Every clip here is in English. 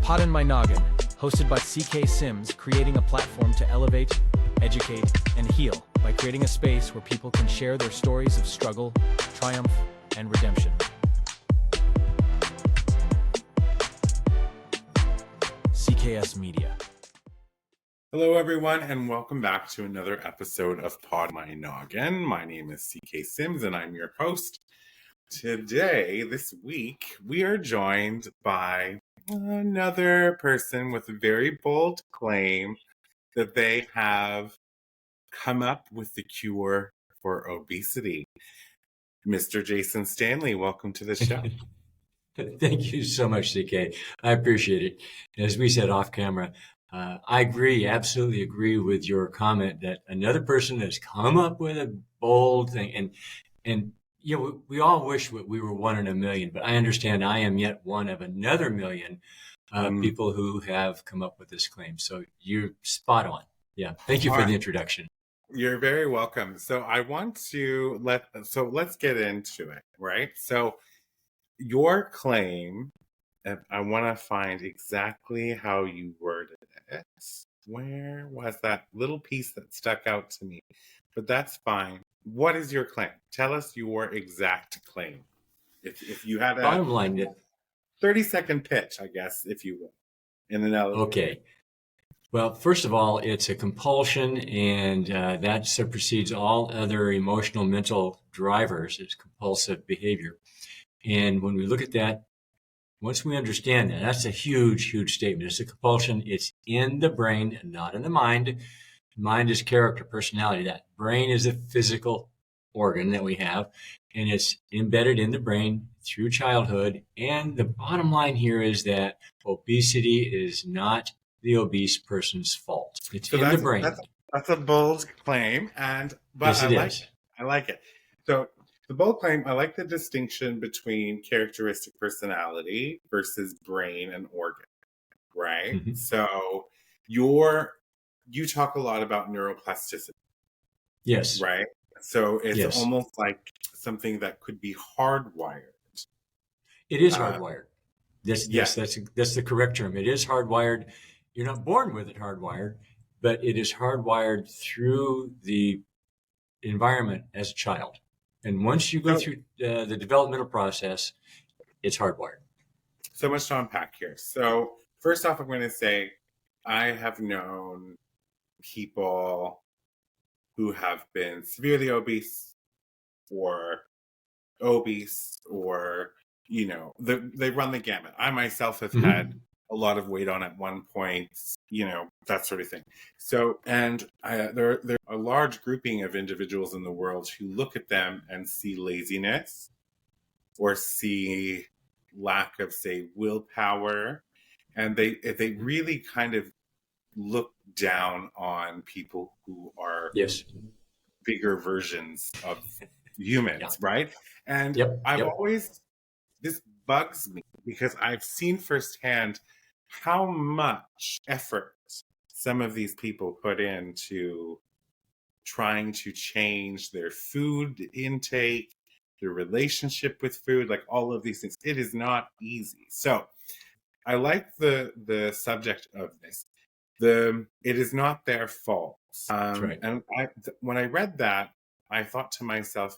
Pod in My Noggin, hosted by CK Sims, creating a platform to elevate, educate, and heal by creating a space where people can share their stories of struggle, triumph, and redemption. CKS Media. Hello, everyone, and welcome back to another episode of Pod My Noggin. My name is CK Sims, and I'm your host. Today, this week, we are joined by another person with a very bold claim that they have come up with the cure for obesity. Mr. Jason Stanley, welcome to the show. Thank you so much, CK. I appreciate it. As we said off camera, I absolutely agree with your comment that another person has come up with a bold thing. And you know, we all wish we were one in a million, but I understand I am yet one of another million people who have come up with this claim. So you're spot on. Yeah. Thank you for the introduction. You're very welcome. So I want to let's get into it, right? So your claim, and I want to find exactly how you worded it. Where was that little piece that stuck out to me? But that's fine. What is your claim? Tell us your exact claim. If you had a bottom line, 30-second pitch, I guess, if you will, in an elevator. Okay. Well, first of all, it's a compulsion, and that supersedes all other emotional, mental drivers. It's compulsive behavior. And when we look at that, once we understand that, that's a huge, huge statement. It's a compulsion. It's in the brain, not in the mind. Mind is character, personality. That brain is a physical organ that we have, and it's embedded in the brain through childhood. And the bottom line here is that obesity is not the obese person's fault. It's in the brain. That's a bold claim, but yes, I like it. So the bold claim, I like the distinction between characteristic personality versus brain and organ, right? Mm-hmm. So you talk a lot about neuroplasticity. Yes. Right? So it's almost like something that could be hardwired. It is hardwired. That's the correct term. It is hardwired. You're not born with it hardwired, but it is hardwired through the environment as a child. And once you go through the developmental process, it's hardwired. So much to unpack here. So first off, I'm going to say I have known people who have been severely obese or they run the gamut. I myself have had a lot of weight on at one point, that sort of thing. So, and there are a large grouping of individuals in the world who look at them and see laziness or see lack of, say, willpower. And they really kind of look down on people who are bigger versions of humans, right? And this bugs me because I've seen firsthand how much effort some of these people put into trying to change their food intake, their relationship with food, like all of these things. It is not easy. So I like the subject of this. It is not their fault. Right. And when I read that, I thought to myself,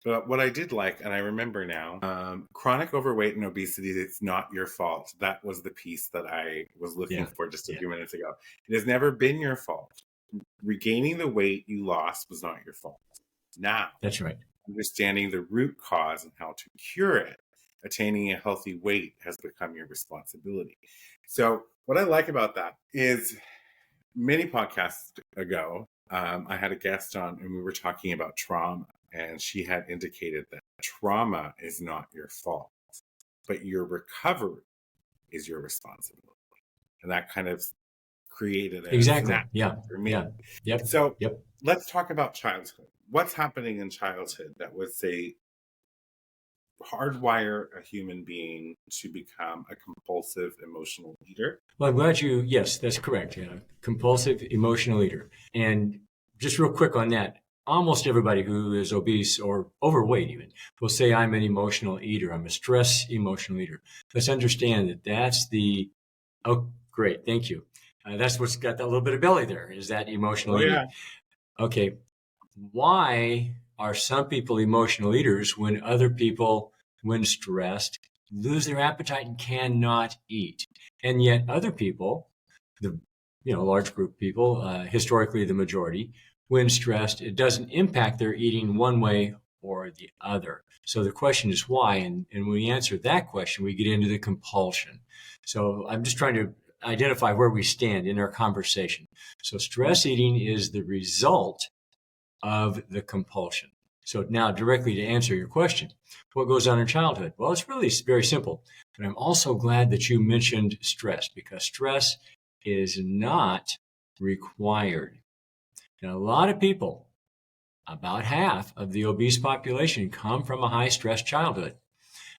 But what I did like, and I remember now, chronic overweight and obesity, it's not your fault. That was the piece that I was looking for just a few minutes ago. It has never been your fault. Regaining the weight you lost was not your fault. Now, that's right. Understanding the root cause and how to cure it, attaining a healthy weight has become your responsibility. So what I like about that is many podcasts ago, I had a guest on and we were talking about trauma. And she had indicated that trauma is not your fault, but your recovery is your responsibility. And that kind of created a snap for me. Yep. So let's talk about childhood. What's happening in childhood that would say hardwire a human being to become a compulsive emotional eater? Well, I'm glad yes, that's correct. Yeah. Compulsive emotional eater. And just real quick on that. almost everybody who is obese or overweight even will say, I'm an emotional eater. I'm a stress emotional eater. Let's understand that that's oh, great. Thank you. That's what's got that little bit of belly there, is that emotional Oh, eating. yeah. Okay. Why are some people emotional eaters when other people, when stressed, lose their appetite and cannot eat? And yet other people, the large group of people, historically the majority, when stressed, it doesn't impact their eating one way or the other. So the question is why? And when we answer that question, we get into the compulsion. So I'm just trying to identify where we stand in our conversation. So stress eating is the result of the compulsion. So now directly to answer your question, what goes on in childhood? Well, it's really very simple. But I'm also glad that you mentioned stress, because stress is not required. Now, a lot of people, about half of the obese population, come from a high stress childhood.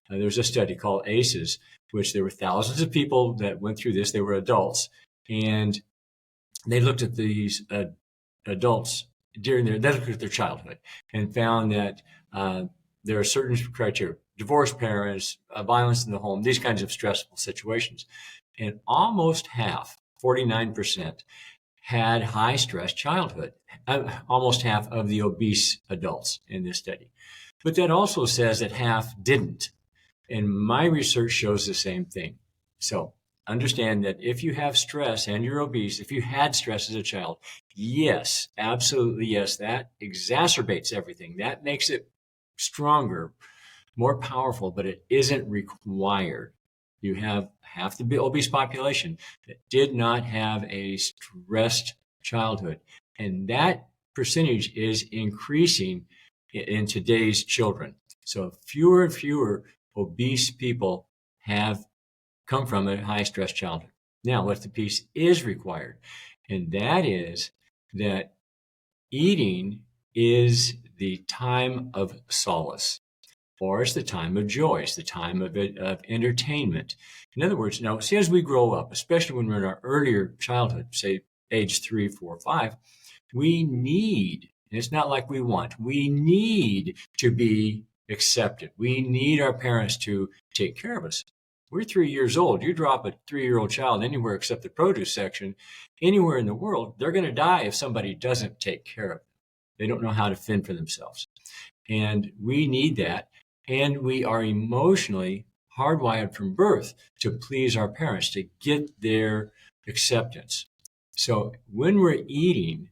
There's a study called ACEs, which there were thousands of people that went through this. They were adults, and they looked at these adults they looked at their childhood and found that there are certain criteria: divorced parents, violence in the home, these kinds of stressful situations. And almost half, 49%, had high stress childhood. Almost half of the obese adults in this study. But that also says that half didn't. And my research shows the same thing. So understand that if you have stress and you're obese, if you had stress as a child, yes, absolutely yes, that exacerbates everything. That makes it stronger, more powerful, but it isn't required. You have half the obese population that did not have a stressed childhood. And that percentage is increasing in today's children. So fewer and fewer obese people have come from a high stress childhood. Now, what the piece is required, and that is that eating is the time of solace, or it's the time of joy, it's the time of entertainment. In other words, now, see, as we grow up, especially when we're in our earlier childhood, say age 3, 4, 5, we need, and it's not like we want, we need to be accepted. We need our parents to take care of us. We're 3 years old. You drop a 3-year-old child anywhere except the produce section, anywhere in the world, they're going to die if somebody doesn't take care of them. They don't know how to fend for themselves. And we need that. And we are emotionally hardwired from birth to please our parents, to get their acceptance. So when we're eating,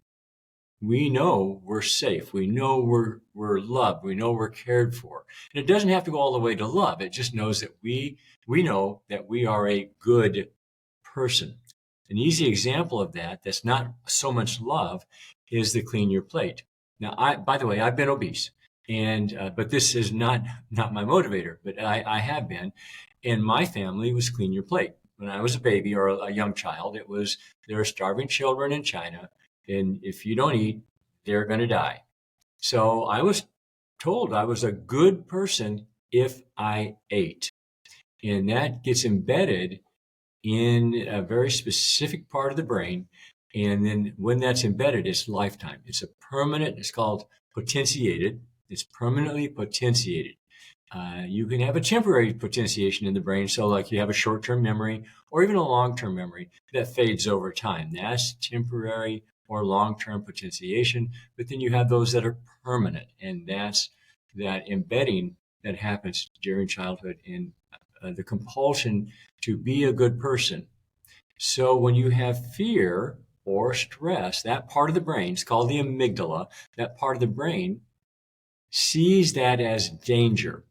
we know we're safe. We know we're loved. We know we're cared for. And it doesn't have to go all the way to love. It just knows that we know that we are a good person. An easy example of that, that's not so much love, is the clean your plate. Now, by the way, I've been obese, and but this is not my motivator, but I have been. And my family was clean your plate. When I was a baby or a young child, there are starving children in China, and if you don't eat, they're going to die. So I was told I was a good person if I ate. And that gets embedded in a very specific part of the brain. And then when that's embedded, it's lifetime. It's it's called potentiated. It's permanently potentiated. You can have a temporary potentiation in the brain. So like you have a short-term memory or even a long-term memory that fades over time. That's temporary or long-term potentiation. But then you have those that are permanent. And that's that embedding that happens during childhood in the compulsion to be a good person. So when you have fear or stress, that part of the brain, it's called the amygdala, that part of the brain sees that as danger.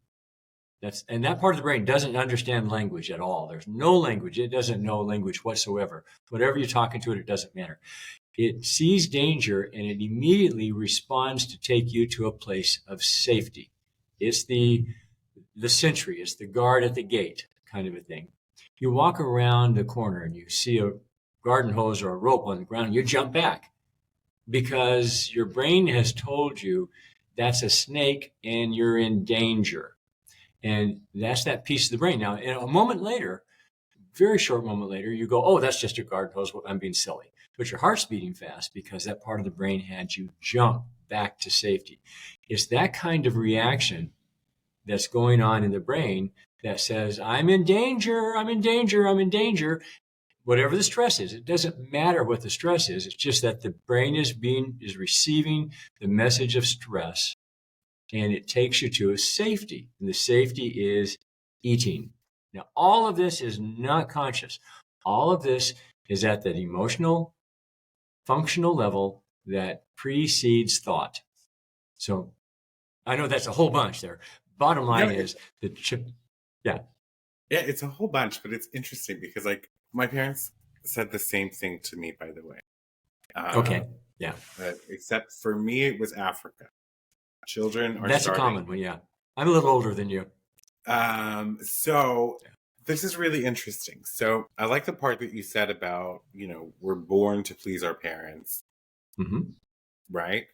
And that part of the brain doesn't understand language at all. There's no language. It doesn't know language whatsoever. Whatever you're talking to it, it doesn't matter. It sees danger and it immediately responds to take you to a place of safety. It's the sentry, it's the guard at the gate kind of a thing. You walk around the corner and you see a garden hose or a rope on the ground, and you jump back because your brain has told you that's a snake and you're in danger. And that's that piece of the brain. Now, in a moment later, very short moment later, you go, oh, that's just a garden hose. I'm being silly. But your heart's beating fast because that part of the brain had you jump back to safety. It's that kind of reaction that's going on in the brain that says, I'm in danger, I'm in danger, I'm in danger. Whatever the stress is, it doesn't matter what the stress is. It's just that the brain is receiving the message of stress, and it takes you to a safety. And the safety is eating. Now, all of this is not conscious. All of this is at that emotional, functional level that precedes thought. So I know that's a whole bunch there. Bottom line is the chip. Yeah. Yeah, it's a whole bunch, but it's interesting because like my parents said the same thing to me, by the way. Okay. Yeah. Except for me, it was Africa. Children are That's starting. a common one. Yeah. I'm a little older than you. So this is really interesting. So I like the part that you said about, we're born to please our parents. Mm-hmm. Right?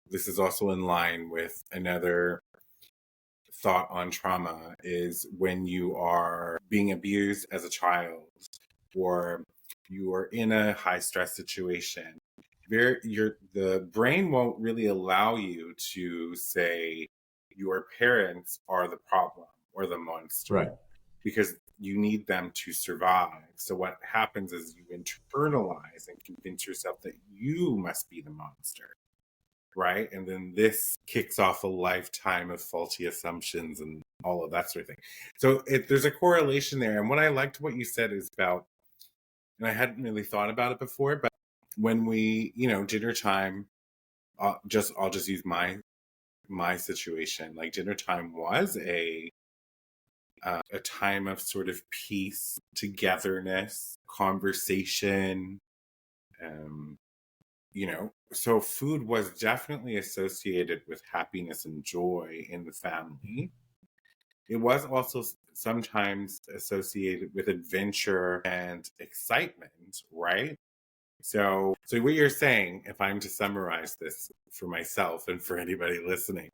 This is also in line with another thought on trauma is when you are being abused as a child or you are in a high stress situation, the brain won't really allow you to say your parents are the problem or the monster. Right. Because you need them to survive. So what happens is you internalize and convince yourself that you must be the monster. Right? And then this kicks off a lifetime of faulty assumptions and all of that sort of thing. So there's a correlation there. And what I liked what you said is about, and I hadn't really thought about it before, but when we, dinner time, I'll just use my situation. Like dinner time was a time of sort of peace, togetherness, conversation, so food was definitely associated with happiness and joy in the family. It was also sometimes associated with adventure and excitement, right? So what you're saying, if I'm to summarize this for myself and for anybody listening,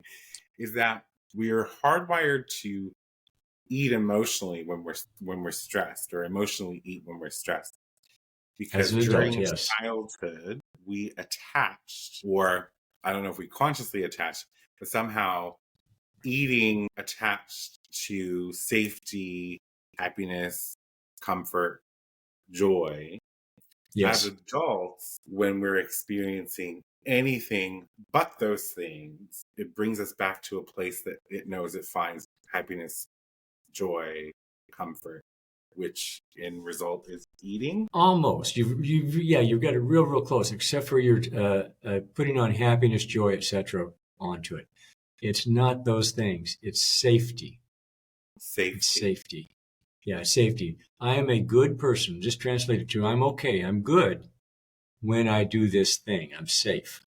is that we are hardwired to eat emotionally when we're stressed, or emotionally eat when we're stressed. Because during childhood, we attached, or I don't know if we consciously attached, but somehow eating attached to safety, happiness, comfort, joy. Yes. As adults, when we're experiencing anything but those things, it brings us back to a place that it knows it finds happiness, joy, comfort, which in result is eating. Almost. You've got it real close, except for your putting on happiness, joy, etc. onto it. It's not those things. It's safety. It's safety. Yeah, safety. I am a good person. Just translate it to I'm okay. I'm good when I do this thing. I'm safe.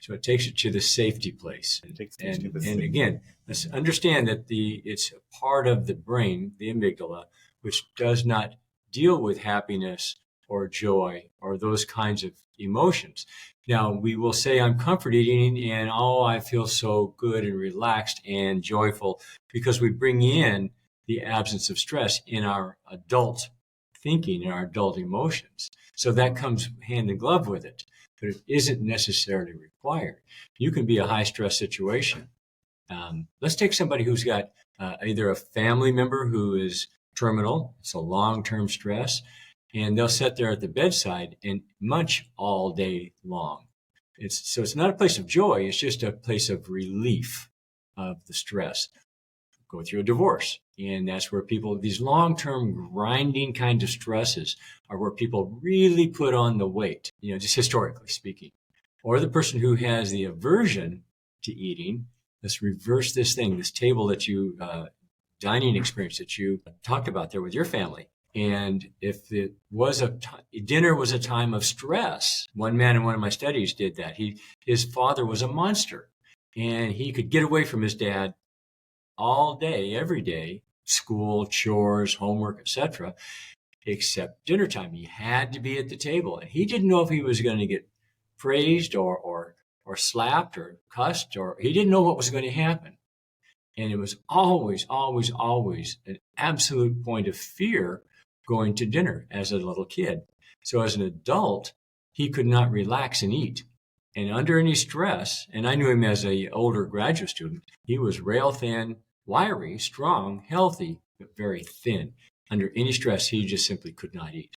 So it takes it to the safety place. And again, let's understand that it's a part of the brain, the amygdala, which does not deal with happiness or joy or those kinds of emotions. Now, we will say I'm comfort eating and, I feel so good and relaxed and joyful because we bring in the absence of stress in our adult thinking, in our adult emotions. So that comes hand in glove with it, but it isn't necessarily required. You can be a high stress situation. Let's take somebody who's got either a family member who is terminal, it's a long-term stress, and they'll sit there at the bedside and munch all day long. So it's not a place of joy, it's just a place of relief of the stress. Go through a divorce, and that's where these long-term grinding kinds of stresses are where people really put on the weight, just historically speaking. Or the person who has the aversion to eating, let's reverse this thing, this table that you dining experience that you talked about there with your family. And if it was dinner was a time of stress, one man in one of my studies did that. His father was a monster, and he could get away from his dad all day, every day, school, chores, homework, etc., except dinner time. He had to be at the table, and he didn't know if he was going to get praised or slapped or cussed, or he didn't know what was going to happen. And it was always, always, always an absolute point of fear going to dinner as a little kid. So as an adult, he could not relax and eat. And under any stress, and I knew him as an older graduate student, he was rail thin, wiry, strong, healthy, but very thin. Under any stress, he just simply could not eat.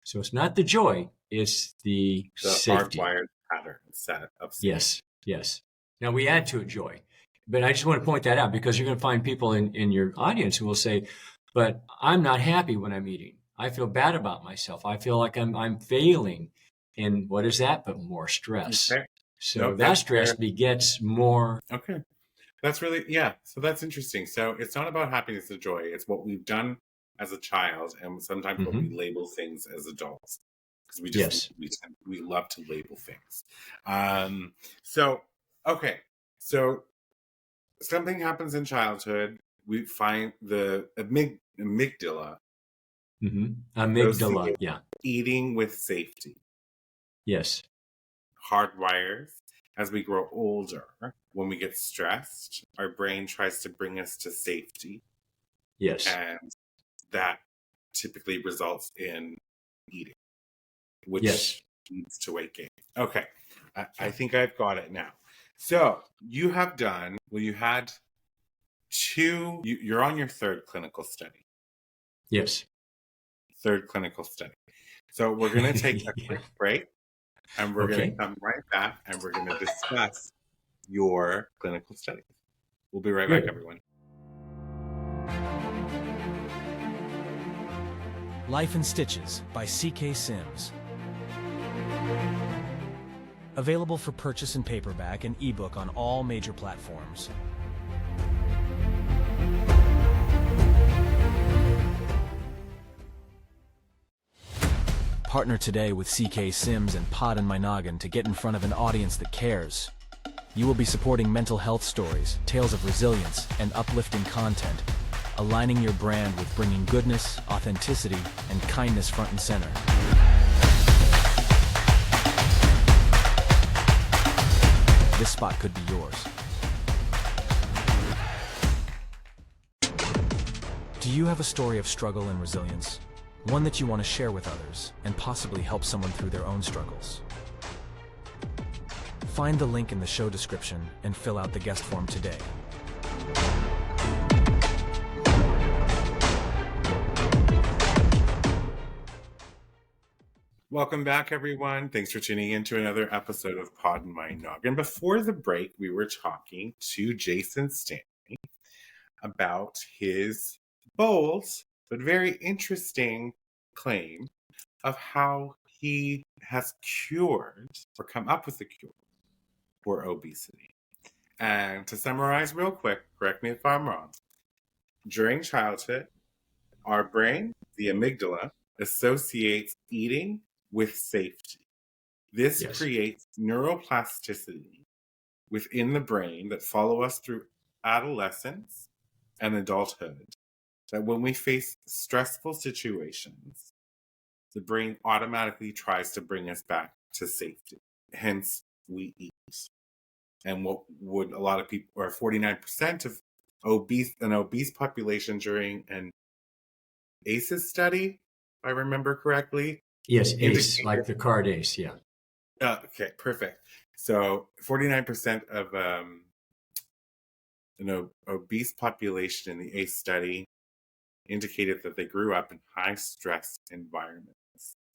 So it's not the joy, it's the safety. Hardwired pattern set of safety. Yes, yes. Now we add to it joy. But I just want to point that out because you're going to find people in your audience who will say, but I'm not happy when I'm eating. I feel bad about myself. I feel like I'm failing. And what is that but more stress? Okay. So that stress begets more. Okay. That's really, yeah. So that's interesting. So it's not about happiness or joy. It's what we've done as a child and sometimes what we label things as adults. Because we just, we love to label things. So, okay. So something happens in childhood. We find the amygdala. Amygdala, yeah. Eating with safety. Yes. Hardwires. As we grow older, when we get stressed, our brain tries to bring us to safety. Yes. And that typically results in eating, which leads to weight gain. Okay. I think I've got it now. So you have done, well, you had two, you're on your third clinical study. Yes. Third clinical study. So we're going to take a quick break. And we're going to come right back and we're going to discuss your clinical studies. We'll be right back, everyone. Life in Stitches by CK Sims. Available for purchase in paperback and ebook on all major platforms. Partner today with CK Sims and Pod in My Noggin to get in front of an audience that cares. You will be supporting mental health stories, tales of resilience, and uplifting content, aligning your brand with bringing goodness, authenticity, and kindness front and center. This spot could be yours. Do you have a story of struggle and resilience? One that you want to share with others, and possibly help someone through their own struggles? Find the link in the show description and fill out the guest form today. Welcome back, everyone. Thanks for tuning in to another episode of Pod in My Noggin. Before the break, we were talking to Jason Stanley about his bold but very interesting claim of how he has cured or come up with a cure for obesity. And to summarize real quick, correct me if I'm wrong, during childhood, our brain, the amygdala, associates eating with safety. This creates neuroplasticity within the brain that follow us through adolescence and adulthood. That when we face stressful situations, the brain automatically tries to bring us back to safety. Hence, we eat. And what would a lot of people, or 49% of an obese population during an ACEs study, if I remember correctly. Yes, ACE, like the card ACE, yeah. Okay, perfect. So 49% of an obese population in the ACE study indicated that they grew up in high-stress environments.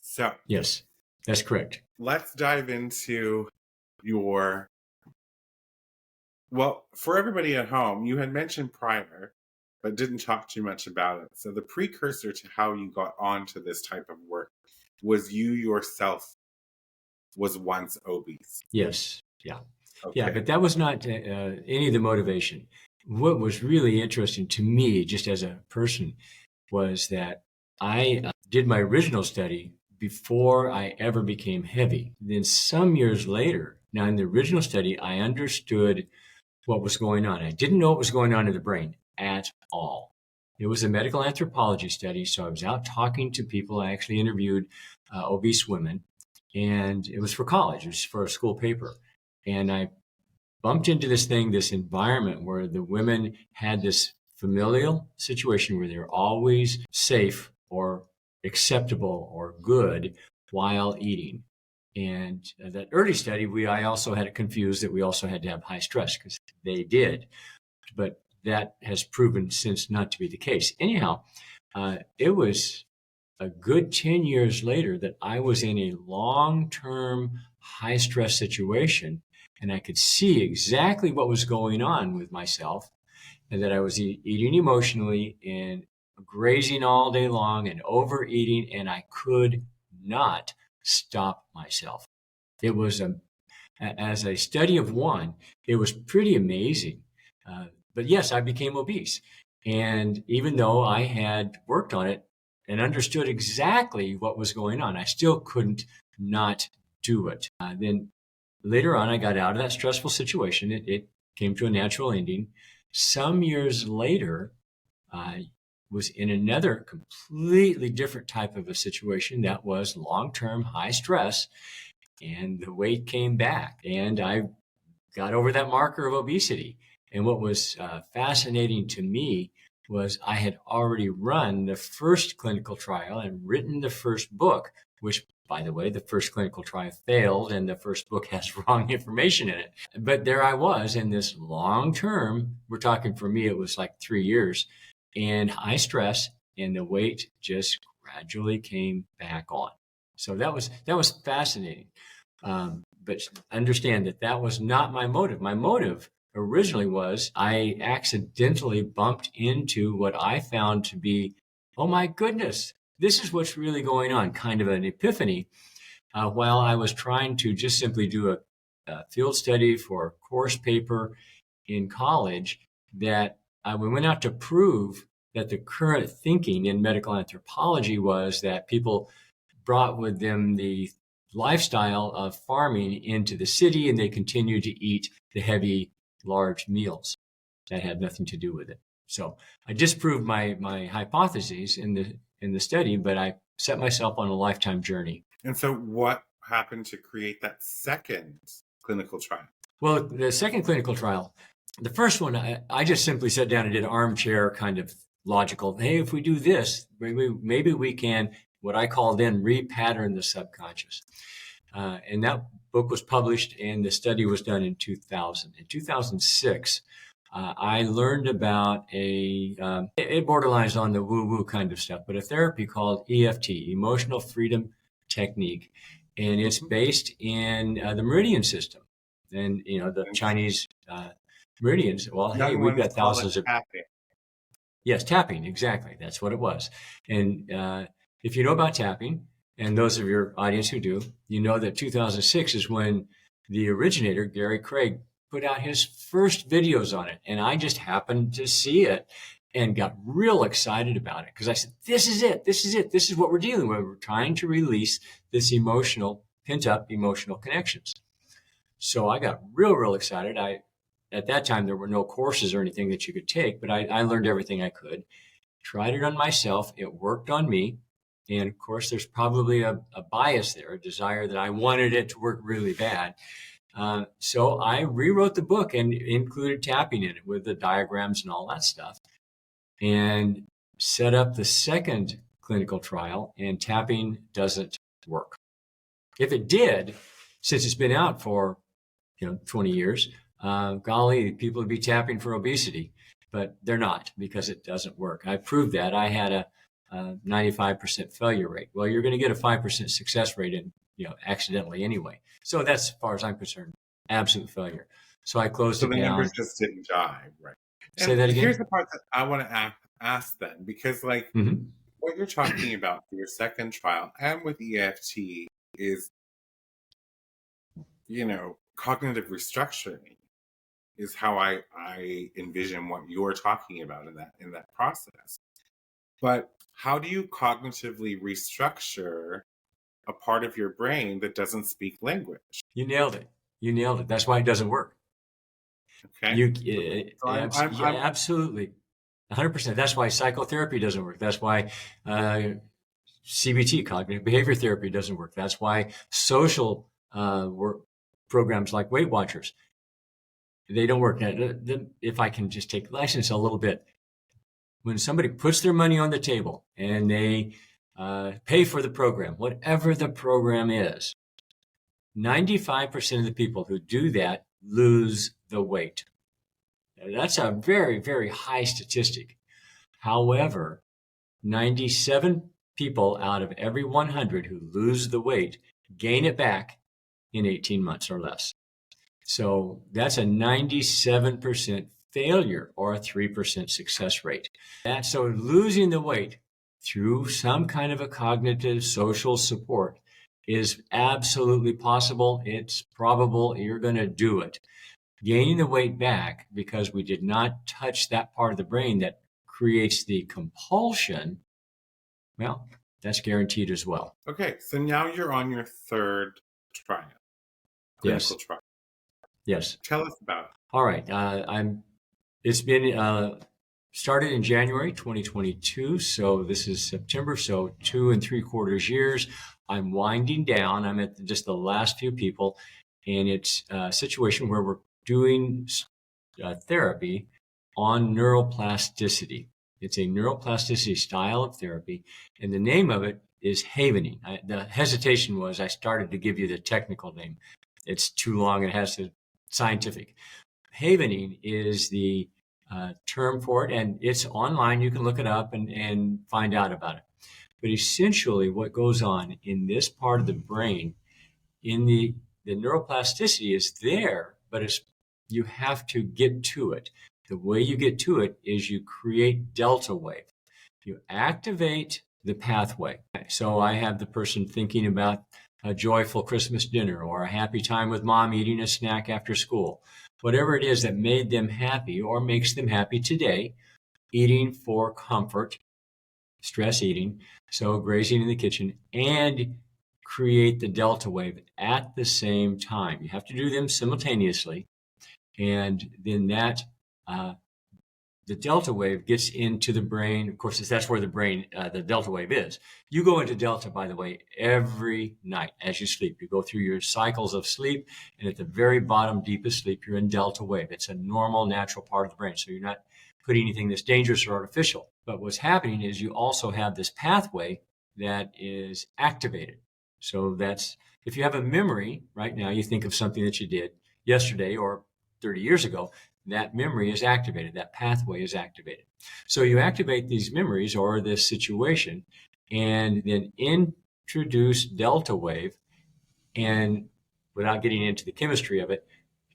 So yes, that's correct. Let's dive into your... Well, for everybody at home, you had mentioned prior, but didn't talk too much about it. So the precursor to how you got onto this type of work was you yourself was once obese. Yes, yeah. Okay. Yeah, but that was not any of the motivation. What was really interesting to me, just as a person, was that I did my original study before I ever became heavy. Then some years later, now in the original study, I understood what was going on. I didn't know what was going on in the brain at all. It was a medical anthropology study, so I was out talking to people. I actually interviewed obese women, and it was for college. It was for a school paper. And I bumped into this environment where the women had this familial situation where they're always safe or acceptable or good while eating. And that early study, I also had it confused that we also had to have high stress, because they did. But that has proven since not to be the case. Anyhow, it was a good 10 years later that I was in a long-term high stress situation, and I could see exactly what was going on with myself, and that I was eating emotionally and grazing all day long and overeating, and I could not stop myself. It was as a study of one, it was pretty amazing. But yes, I became obese. And even though I had worked on it and understood exactly what was going on, I still couldn't not do it. Then later on, I got out of that stressful situation. It came to a natural ending. Some years later, I was in another completely different type of a situation that was long-term high stress, and the weight came back, and I got over that marker of obesity. And what was fascinating to me was I had already run the first clinical trial and written the first book, which, by the way, the first clinical trial failed and the first book has wrong information in it. But there I was in this long term, we're talking, for me, it was like 3 years, and high stress, and the weight just gradually came back on. So that was fascinating. But understand that that was not my motive. My motive originally was I accidentally bumped into what I found to be, oh my goodness, this is what's really going on, kind of an epiphany, while I was trying to just simply do a field study for a course paper in college, that we went out to prove that the current thinking in medical anthropology was that people brought with them the lifestyle of farming into the city, and they continued to eat the heavy, large meals. That had nothing to do with it. So I disproved my hypotheses in the study, but I set myself on a lifetime journey. And so what happened to create that second clinical trial? Well, the second clinical trial, the first one, I just simply sat down and did armchair kind of logical. Hey, if we do this, maybe we can, what I call then, repattern the subconscious. And that book was published, and the study was done in 2000. In 2006, I learned about it borderlines on the woo-woo kind of stuff, but a therapy called EFT, Emotional Freedom Technique. And it's based in the meridian system. And, the Chinese meridians, well, hey, we've got thousands of... Tapping. Yes, tapping, exactly. That's what it was. And if you know about tapping, and those of your audience who do, you know that 2006 is when the originator, Gary Craig, put out his first videos on it. And I just happened to see it and got real excited about it, because I said, this is it. This is it. This is what we're dealing with. We're trying to release this pent up emotional connections. So I got real excited. At that time, there were no courses or anything that you could take, but I learned everything I could, tried it on myself. It worked on me. And of course, there's probably a bias there, a desire that I wanted it to work really bad. So I rewrote the book and included tapping in it with the diagrams and all that stuff, and set up the second clinical trial, and tapping doesn't work. If it did, since it's been out for 20 years, golly, people would be tapping for obesity, but they're not, because it doesn't work. I proved that. I had a 95% failure rate. Well, you're going to get a 5% success rate in, accidentally anyway. So that's, as far as I'm concerned, absolute failure. So I closed it down. So the numbers just didn't jive, right? Say that again. Here's the part that I want to ask then, because what you're talking about for your second trial and with EFT is, cognitive restructuring is how I envision what you're talking about in that process. But how do you cognitively restructure a part of your brain that doesn't speak language? You nailed it. That's why it doesn't work. Okay. Absolutely. 100%. That's why psychotherapy doesn't work. That's why CBT, cognitive behavior therapy, doesn't work. That's why social work programs like Weight Watchers, they don't work. If I can just take license a little bit, when somebody puts their money on the table and they pay for the program, whatever the program is, 95% of the people who do that lose the weight. Now, that's a very, very high statistic. However, 97 people out of every 100 who lose the weight gain it back in 18 months or less. So that's a 97% failure or a 3% success rate. So losing the weight through some kind of a cognitive social support is absolutely possible. It's probable you're going to do it. Gaining the weight back because we did not touch that part of the brain that creates the compulsion, well, that's guaranteed as well. Okay, so now you're on your third trial, clinical trial. Yes. Tell us about it. All right. It's been started in January 2022, so this is September, so 2 3/4 years. I'm winding down. I'm at just the last few people, and it's a situation where we're doing therapy on neuroplasticity. It's a neuroplasticity style of therapy, and the name of it is havening. The hesitation was I started to give you the technical name. It's too long. It has to scientific. Havening is the term for it, and it's online. You can look it up and find out about it. But essentially, what goes on in this part of the brain, in the neuroplasticity is there, but you have to get to it. The way you get to it is you create delta wave. You activate the pathway. So I have the person thinking about a joyful Christmas dinner or a happy time with mom eating a snack after school. Whatever it is that made them happy or makes them happy today, eating for comfort, stress eating, so grazing in the kitchen, and create the delta wave at the same time. You have to do them simultaneously, and then that the delta wave gets into the brain. Of course, that's where the brain, the delta wave is. You go into delta, by the way, every night as you sleep. You go through your cycles of sleep, and at the very bottom, deepest sleep, you're in delta wave. It's a normal, natural part of the brain. So you're not putting anything that's dangerous or artificial. But what's happening is you also have this pathway that is activated. So that's, if you have a memory right now, you think of something that you did yesterday or 30 years ago, that memory is activated, that pathway is activated. So you activate these memories or this situation and then introduce delta wave, and without getting into the chemistry of it,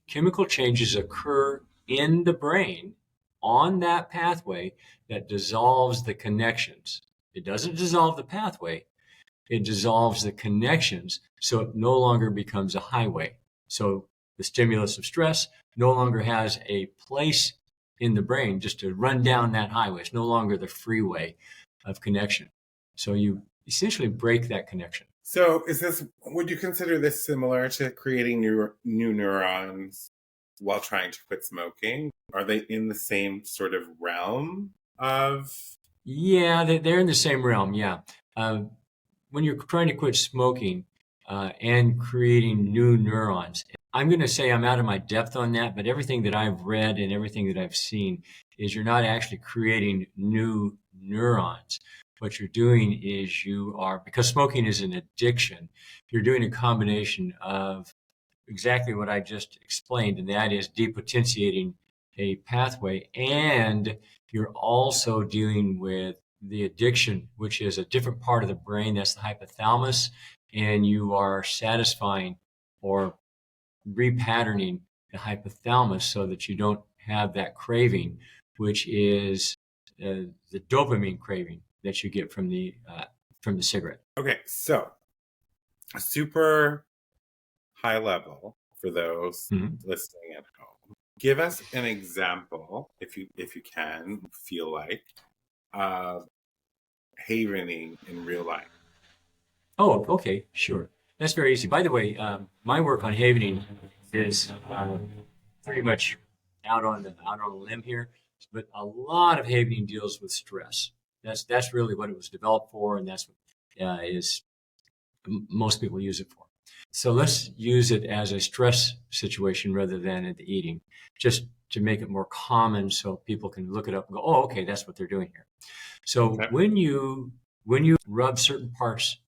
chemical changes occur in the brain on that pathway that dissolves the connections. It doesn't dissolve the pathway, it dissolves the connections, so it no longer becomes a highway. So the stimulus of stress no longer has a place in the brain just to run down that highway. It's no longer the freeway of connection. So you essentially break that connection. So would you consider this similar to creating new neurons while trying to quit smoking? Are they in the same sort of realm of? Yeah, they're in the same realm, yeah. When you're trying to quit smoking and creating new neurons, I'm going to say I'm out of my depth on that, but everything that I've read and everything that I've seen is you're not actually creating new neurons. What you're doing is because smoking is an addiction, you're doing a combination of exactly what I just explained, and that is depotentiating a pathway, and you're also dealing with the addiction, which is a different part of the brain, that's the hypothalamus, and you are satisfying or repatterning the hypothalamus so that you don't have that craving, which is the dopamine craving that you get from the cigarette. Okay, so super high level for those listening at home. Give us an example, if you can, feel like, of havening in real life. Oh, okay, sure. That's very easy. By the way, my work on havening is pretty much out on a limb here, but a lot of havening deals with stress. That's really what it was developed for, and that's what most people use it for. So let's use it as a stress situation rather than at the eating, just to make it more common so people can look it up and go, oh, okay, that's what they're doing here. So when you rub certain parts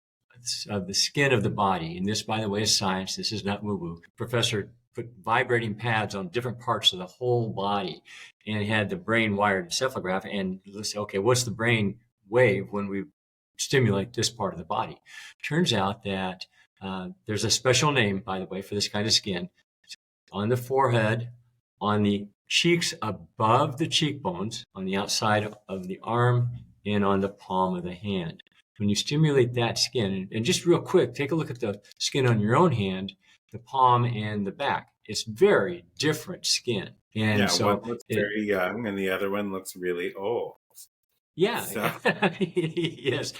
of the skin of the body. And this, by the way, is science. This is not woo-woo. Professor put vibrating pads on different parts of the whole body and had the brain wired encephalograph. And let's say, okay, what's the brain wave when we stimulate this part of the body? Turns out that there's a special name, by the way, for this kind of skin. On the forehead, on the cheeks above the cheekbones, on the outside of the arm, and on the palm of the hand. When you stimulate that skin, and just real quick, take a look at the skin on your own hand, the palm and the back. It's very different skin. And yeah, so one looks very young and the other one looks really old. Yeah. So. Yes.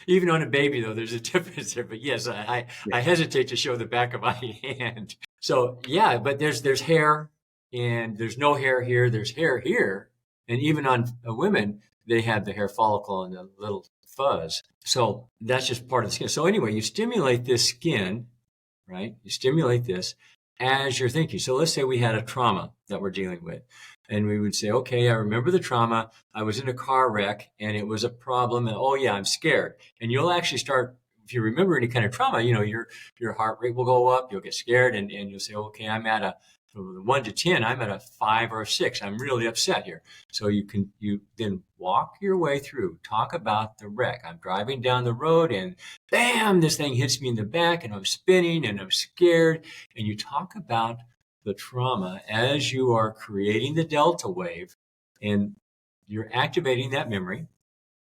Even on a baby, though, there's a difference there. But yes, I hesitate to show the back of my hand. So yeah, but there's hair, and there's no hair here. There's hair here, and even on women, they have the hair follicle and the little fuzz. So that's just part of the skin. So anyway, you stimulate this skin, right? You stimulate this as you're thinking. So let's say we had a trauma that we're dealing with. And we would say, okay, I remember the trauma. I was in a car wreck and it was a problem. And oh yeah, I'm scared. And you'll actually start, if you remember any kind of trauma, your heart rate will go up. You'll get scared and you'll say, okay, I'm at a 1 to 10. I'm at a 5 or a 6. I'm really upset here. So you then walk your way through, talk about the wreck. I'm driving down the road and bam, this thing hits me in the back and I'm spinning and I'm scared. And you talk about the trauma as you are creating the delta wave, and you're activating that memory,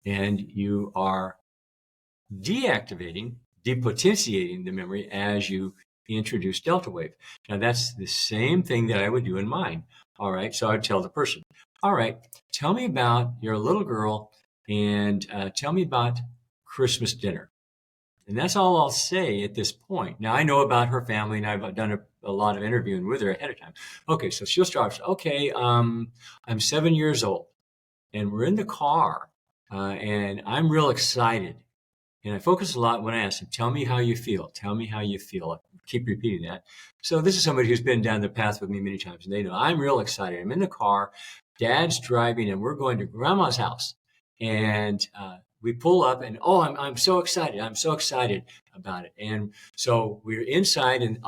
and you are depotentiating the memory as you introduce delta wave. Now that's the same thing that I would do in mine. All right, so I would tell the person, all right, tell me about your little girl and tell me about Christmas dinner. And that's all I'll say at this point. Now, I know about her family, and I've done a lot of interviewing with her ahead of time. Okay, so she'll start, okay, I'm 7 years old, and we're in the car, and I'm real excited. And I focus a lot when I ask them, tell me how you feel. Tell me how you feel. I keep repeating that. So this is somebody who's been down the path with me many times, and they know I'm real excited. I'm in the car, Dad's driving, and we're going to Grandma's house. And we pull up and, oh, I'm so excited. I'm so excited about it. And so we're inside and,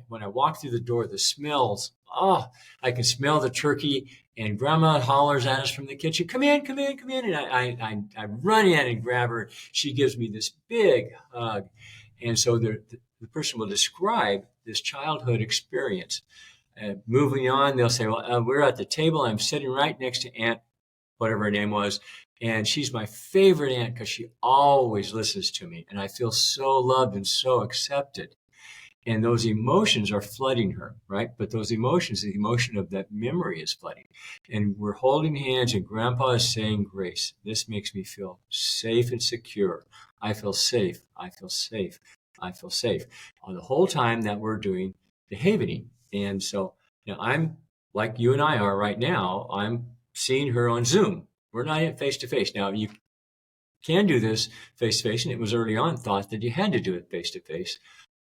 when I walk through the door, the smells, I can smell the turkey, and Grandma hollers at us from the kitchen, come in, come in, come in. And I run in and grab her. She gives me this big hug. And so the person will describe this childhood experience. Moving on, they'll say, well, we're at the table. I'm sitting right next to Aunt, whatever her name was. And she's my favorite aunt because she always listens to me. And I feel so loved and so accepted. And those emotions are flooding her, right? But those emotions, the emotion of that memory is flooding. And we're holding hands and Grandpa is saying grace. This makes me feel safe and secure. I feel safe. I feel safe. I feel safe. The whole time that we're doing the havening. And so I'm like you and I are right now. I'm seeing her on Zoom. We're not face to face. Now, you can do this face to face, and it was early on thought that you had to do it face to face.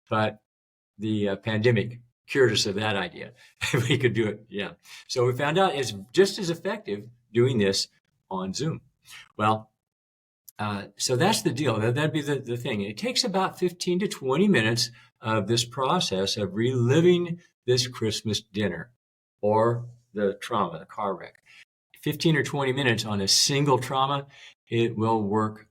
But the pandemic cured us of that idea. We could do it. Yeah. So we found out it's just as effective doing this on Zoom. Well, so that's the deal. That'd be the thing. It takes about 15 to 20 minutes of this process of reliving this Christmas dinner or the trauma, the car wreck. 15 or 20 minutes on a single trauma, it will work.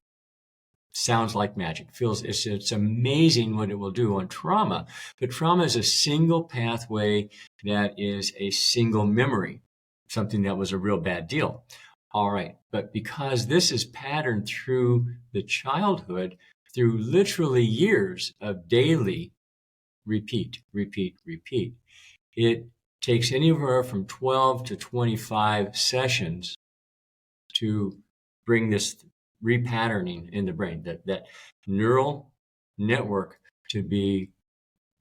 Sounds like magic. It's amazing what it will do on trauma. But trauma is a single pathway that is a single memory, something that was a real bad deal. All right. But because this is patterned through the childhood, through literally years of daily repeat, it takes anywhere from 12 to 25 sessions to bring this repatterning in the brain, that neural network to be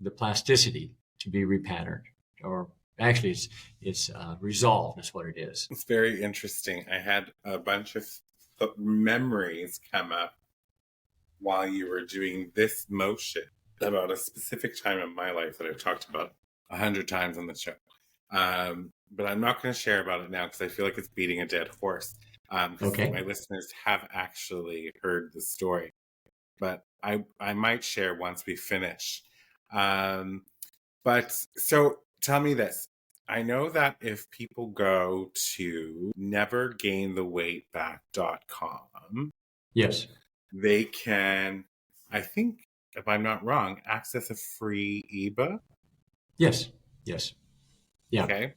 the plasticity to be repatterned, or actually it's resolved is what it is. It's very interesting. I had a bunch of memories come up while you were doing this motion about a specific time in my life that I've talked about 100 times on the show. But I'm not going to share about it now because I feel like it's beating a dead horse. Okay. My listeners have actually heard the story. But I might share once we finish. But so tell me this. I know that if people go to nevergaintheweightback.com, Yes. they can, I think, if I'm not wrong, access a free ebook. Yes. Yes. Yeah. Okay.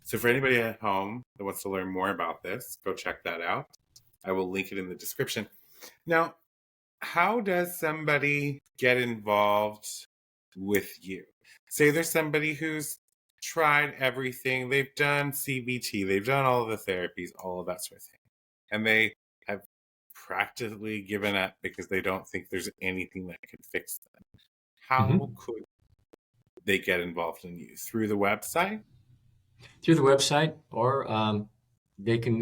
So for anybody at home that wants to learn more about this, go check that out. I will link it in the description. Now, how does somebody get involved with you? Say there's somebody who's tried everything. They've done CBT, they've done all of the therapies, all of that sort of thing. And they have practically given up because they don't think there's anything that can fix them. How could they get involved in you? Through the website? Through the website, or they can,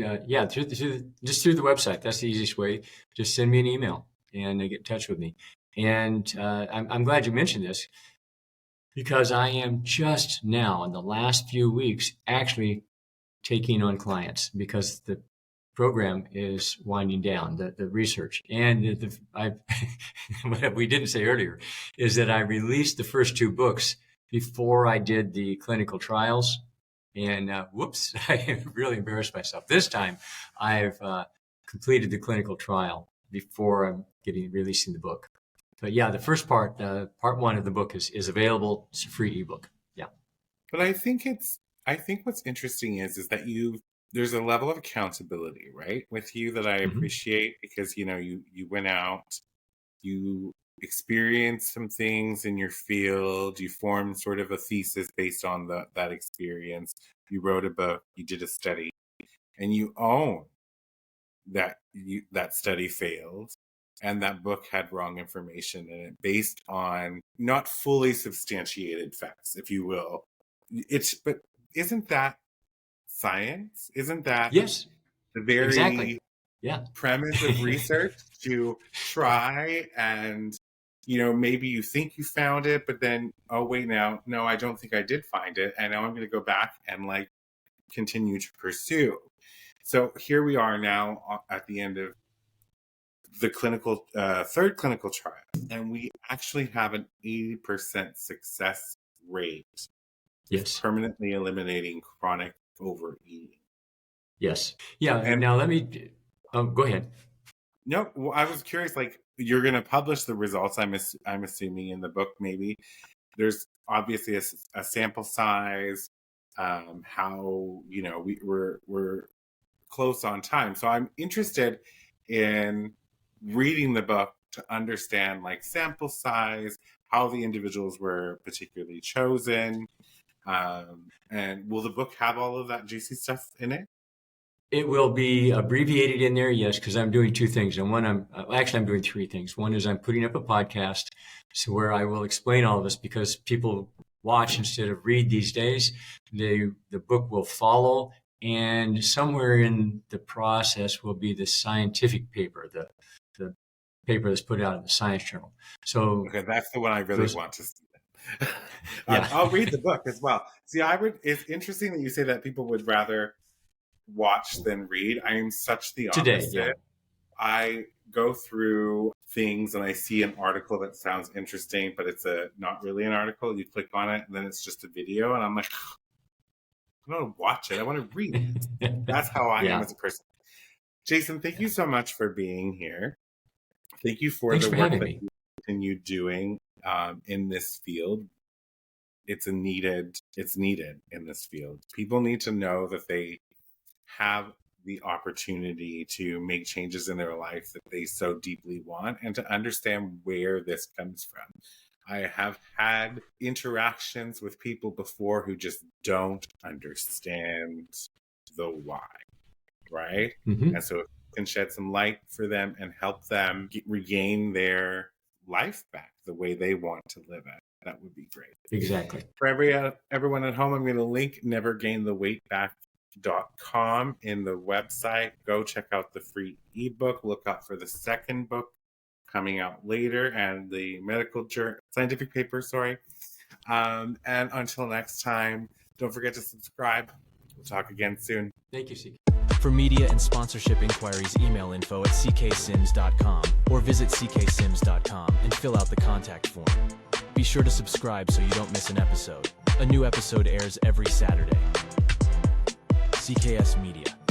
just through the website. That's the easiest way. Just send me an email and get in touch with me. And I'm glad you mentioned this, because I am just now, in the last few weeks, actually taking on clients, because the program is winding down, the research. And what we didn't say earlier is that I released the first 2 books before I did the clinical trials. And whoops, I really embarrassed myself. This time I've completed the clinical trial before I'm releasing the book. But yeah, the first part 1 of the book is available. It's a free ebook. Yeah. But I think what's interesting is that there's a level of accountability, right, with you that I appreciate, because you went out, you experienced some things in your field, you formed sort of a thesis based on that experience, you wrote a book, you did a study, and you own that that study failed and that book had wrong information in it based on not fully substantiated facts, if you will. But isn't that science? Isn't that Yes, the very exactly. Yeah. premise of research, to try and maybe you think you found it, but then, oh wait, no, I don't think I did find it, and now I'm going to go back and continue to pursue. So here we are now at the end of the third clinical trial, and we actually have an 80% success rate. Yes. Permanently eliminating chronic overeating. Yes. Yeah. And now let me go ahead. No, well, I was curious, you're going to publish the results, I'm assuming, in the book. Maybe there's obviously a sample size, how we're close on time, so I'm interested in reading the book to understand sample size, how the individuals were particularly chosen, and will the book have all of that juicy stuff in it? It will be abbreviated in there, yes, because I'm doing 2 things. And one, I'm doing 3 things. One is I'm putting up a podcast, so where I will explain all of this, because people watch instead of read these days. The book will follow, and somewhere in the process will be the scientific paper, the paper that's put out in the Science Journal. So okay, that's the one I really want to see. Yeah. I'll read the book as well. See, it's interesting that you say that people would rather watch than read. I am such the opposite. Today, yeah. I go through things and I see an article that sounds interesting, but it's not really an article. You click on it and then it's just a video, and I'm like, I don't want to watch it, I want to read it. That's how I am as a person. Jason, thank you so much for being here. Thank you for Thanks the for work having that me. you continue doing in this field. It's needed in this field. People need to know that they have the opportunity to make changes in their life that they so deeply want, and to understand where this comes from. I have had interactions with people before who just don't understand the why, right? And so if you can shed some light for them and help them regain their life back the way they want to live it, that would be great. Exactly. For everyone at home, I'm going to link nevergaintheweightback.com in the website. Go check out the free ebook. Look out for the second book coming out later, and the scientific paper, and until next time, don't forget to subscribe. We'll talk again soon. Thank you, Siki. For media and sponsorship inquiries, email info@cksims.com or visit cksims.com and fill out the contact form. Be sure to subscribe so you don't miss an episode. A new episode airs every Saturday. CKS Media.